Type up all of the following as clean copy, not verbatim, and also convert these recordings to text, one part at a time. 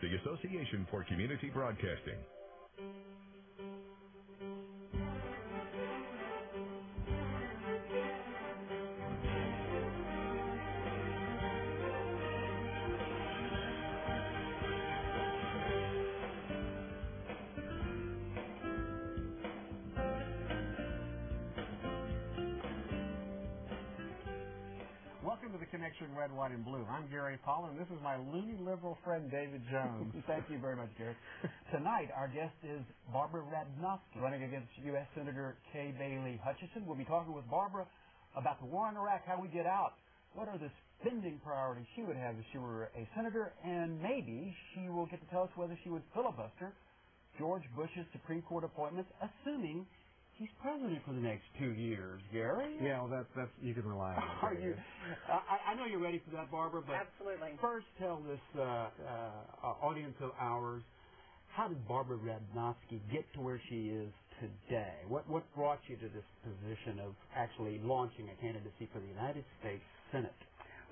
the Association for Community Broadcasting. Welcome to the Connection Red, White, and Blue. I'm Gary Paul, and this is my loony liberal friend David Jones. Thank you very much, Gary. Tonight, our guest is Barbara Radnofsky, running against U.S. Senator Kay Bailey Hutchison. We'll be talking with Barbara about the war in Iraq, how we get out, what are the spending priorities she would have if she were a senator, and maybe she will get to tell us whether she would filibuster George Bush's Supreme Court appointments, assuming he's president for the next 2 years, Gary. Yeah, well, that's you can rely on. Are you? I know you're ready for that, Barbara. But absolutely. First, tell this audience of ours, how did Barbara Radnofsky get to where she is today? What brought you to this position of actually launching a candidacy for the United States Senate?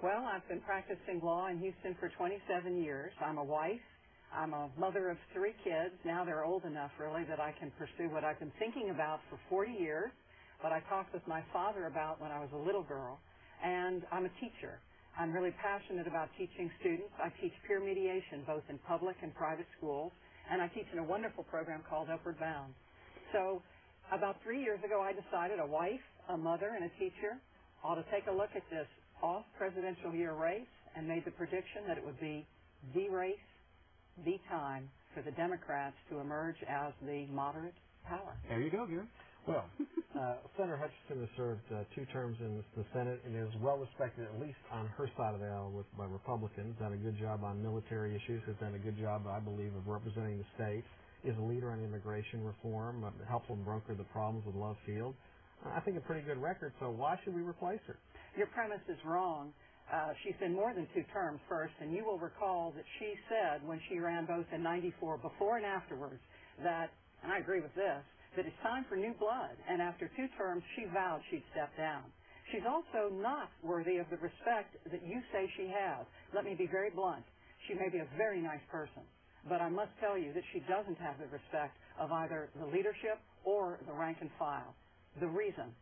Well, I've been practicing law in Houston for 27 years. I'm a wife. I'm a mother of 3 kids. Now they're old enough, really, that I can pursue what I've been thinking about for 40 years, but I talked with my father about when I was a little girl. And I'm a teacher. I'm really passionate about teaching students. I teach peer mediation, both in public and private schools, and I teach in a wonderful program called Upward Bound. So about 3 years ago, I decided a wife, a mother, and a teacher ought to take a look at this off-presidential year race and made the prediction that it would be the race, the time for the Democrats to emerge as the moderate power. There you go, Gary. Well, Senator Hutchison has served 2 terms in the Senate and is well respected, at least on her side of the aisle, by Republicans. Done a good job on military issues. Has done a good job, I believe, of representing the state. Is a leader on immigration reform. Helped them broker the problems with Love Field. I think a pretty good record. So why should we replace her? Your premise is wrong. She's been more than 2 terms first, and you will recall that she said when she ran both in 94, before and afterwards, that, and I agree with this, that it's time for new blood. And after 2 terms, she vowed she'd step down. She's also not worthy of the respect that you say she has. Let me be very blunt. She may be a very nice person, but I must tell you that she doesn't have the respect of either the leadership or the rank and file. The reason: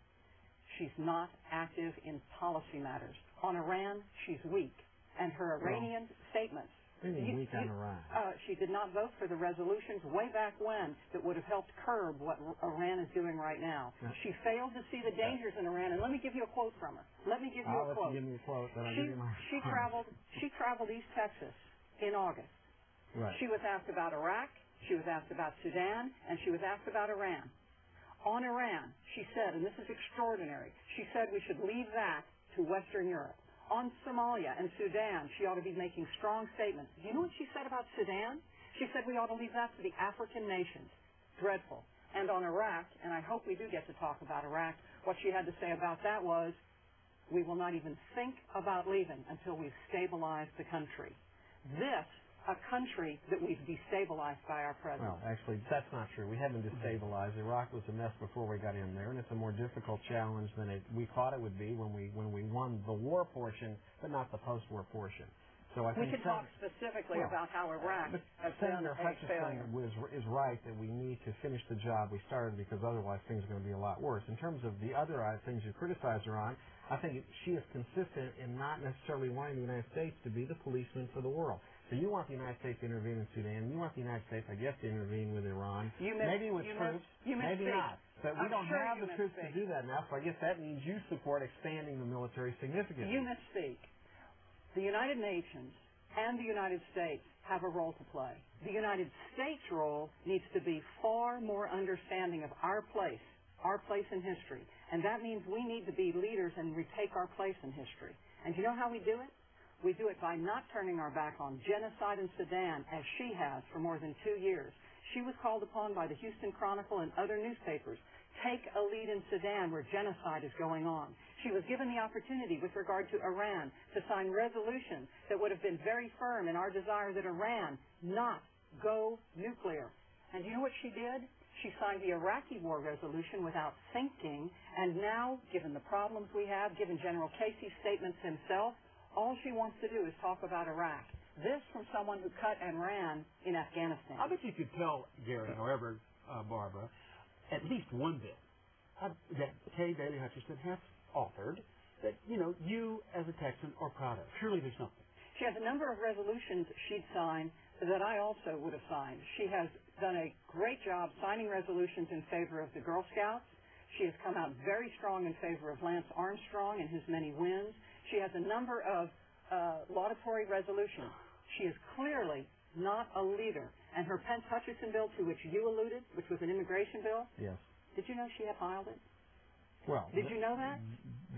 she's not active in policy matters. On Iran, she's weak. And her Iranian statements... Weak on Iran. She did not vote for the resolutions way back when that would have helped curb what Iran is doing right now. Yeah. She failed to see the dangers in Iran. And let me give you a quote from her. Let me give you a quote. Give me a quote, then I'll give you my... She traveled East Texas in August. Right. She was asked about Iraq, she was asked about Sudan, and she was asked about Iran. On Iran, she said, and this is extraordinary, she said we should leave that to Western Europe. On Somalia and Sudan, she ought to be making strong statements. Do you know what she said about Sudan? She said we ought to leave that to the African nations. Dreadful. And on Iraq, and I hope we do get to talk about Iraq, what she had to say about that was, we will not even think about leaving until we've stabilized the country. This, a country that we've destabilized by our president. Well, actually, that's not true. We haven't destabilized. Iraq was a mess before we got in there, and it's a more difficult challenge than we thought it would be when we won the war portion, but not the post-war portion. So I think we can talk specifically about how Iraq has been Senator Hutchison is right that we need to finish the job we started, because otherwise things are going to be a lot worse. In terms of the other things you criticize her on, I think she is consistent in not necessarily wanting the United States to be the policeman for the world. So you want the United States to intervene in Sudan. You want the United States, I guess, to intervene with Iran. Maybe with troops, maybe not. But we don't have the troops to do that now, so I guess that means you support expanding the military significantly. You misspeak. The United Nations and the United States have a role to play. The United States' role needs to be far more understanding of our place in history. And that means we need to be leaders and retake our place in history. And do you know how we do it? We do it by not turning our back on genocide in Sudan, as she has for more than 2 years. She was called upon by the Houston Chronicle and other newspapers. Take a lead in Sudan where genocide is going on. She was given the opportunity with regard to Iran to sign resolutions that would have been very firm in our desire that Iran not go nuclear. And do you know what she did? She signed the Iraqi war resolution without thinking, and now, given the problems we have, given General Casey's statements himself, all she wants to do is talk about Iraq. This from someone who cut and ran in Afghanistan. I bet you could tell Gary, however, Barbara, at least one bit that Kay Bailey Hutchison has authored that, you as a Texan are proud of. Surely there's something. She has a number of resolutions she'd signed that I also would have signed. She has done a great job signing resolutions in favor of the Girl Scouts. She has come out very strong in favor of Lance Armstrong and his many wins. She has a number of laudatory resolutions. She is clearly not a leader. And her Pence-Hutchison bill, to which you alluded, which was an immigration bill, Yes. did you know she had filed it? Well, did you know that?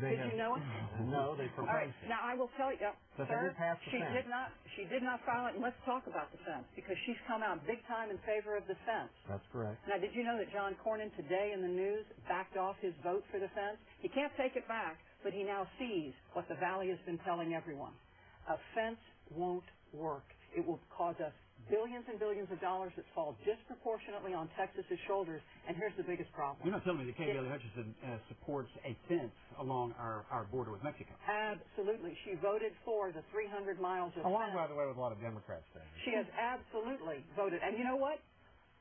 Did you know it? No, they proposed All right. it. Now I will tell you, But sir, they did pass the she fence. did not file it. And let's talk about the fence because she's come out big time in favor of the fence. That's correct. Now, did you know that John Cornyn today in the news backed off his vote for the fence? He can't take it back, but he now sees what the Valley has been telling everyone. A fence won't work. It will cause us billions and billions of dollars that fall disproportionately on Texas's shoulders. And here's the biggest problem. You're not telling me that Kay Bailey Hutchison supports a fence along our border with Mexico. Absolutely. She voted for the 300 miles of Along, fence. by the way, with a lot of Democrats there. She has absolutely voted. And you know what?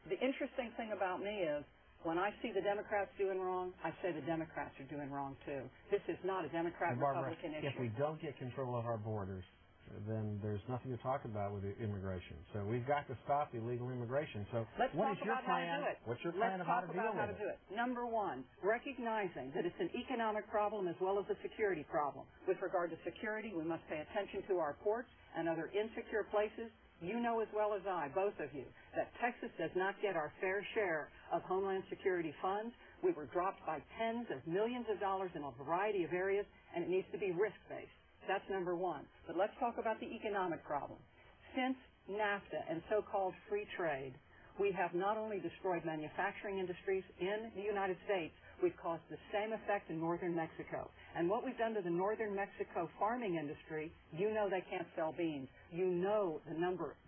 The interesting thing about me is when I see the Democrats doing wrong, I say the Democrats are doing wrong too. This is not a And Barbara, Democrat-Republican if issue. we don't get control of our borders, then there's nothing to talk about with the immigration. So we've got to stop illegal immigration. So Let's what talk is your about how to plan? do it. What's your plan of how to deal with it? Number one, recognizing that it's an economic problem as well as a security problem. With regard to security, we must pay attention to our ports and other insecure places. You know as well as I, both of you, that Texas does not get our fair share of Homeland Security funds. We were dropped by tens of millions of dollars in a variety of areas, and it needs to be risk-based. That's number one. But let's talk about the economic problem. Since NAFTA and so-called free trade, we have not only destroyed manufacturing industries in the United States, we've caused the same effect in northern Mexico. And what we've done to the northern Mexico farming industry, you know they can't sell beans. You know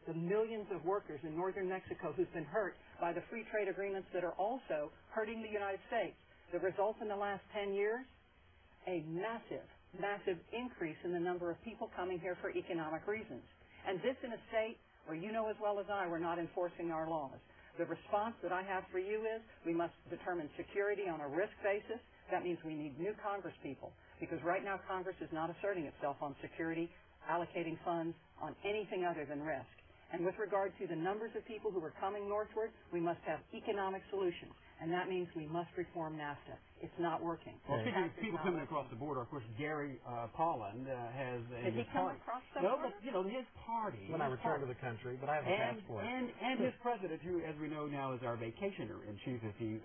the millions of workers in northern Mexico who've been hurt by the free trade agreements that are also hurting the United States. The result in the last 10 years, a massive increase in the number of people coming here for economic reasons. And this in a state where you know as well as I we're not enforcing our laws. The response that I have for you is we must determine security on a risk basis. That means we need new Congress people because right now Congress is not asserting itself on security, allocating funds on anything other than risk. And with regard to the numbers of people who are coming northward, we must have economic solutions. And that means we must reform NAFTA. It's not working. Well, speaking of people coming across the border, of course, Gary Polland has a Did he come across the border? No, but, his party. When I return to the country, but I have a passport. And his president, who, as we know now, is our vacationer in chief, as he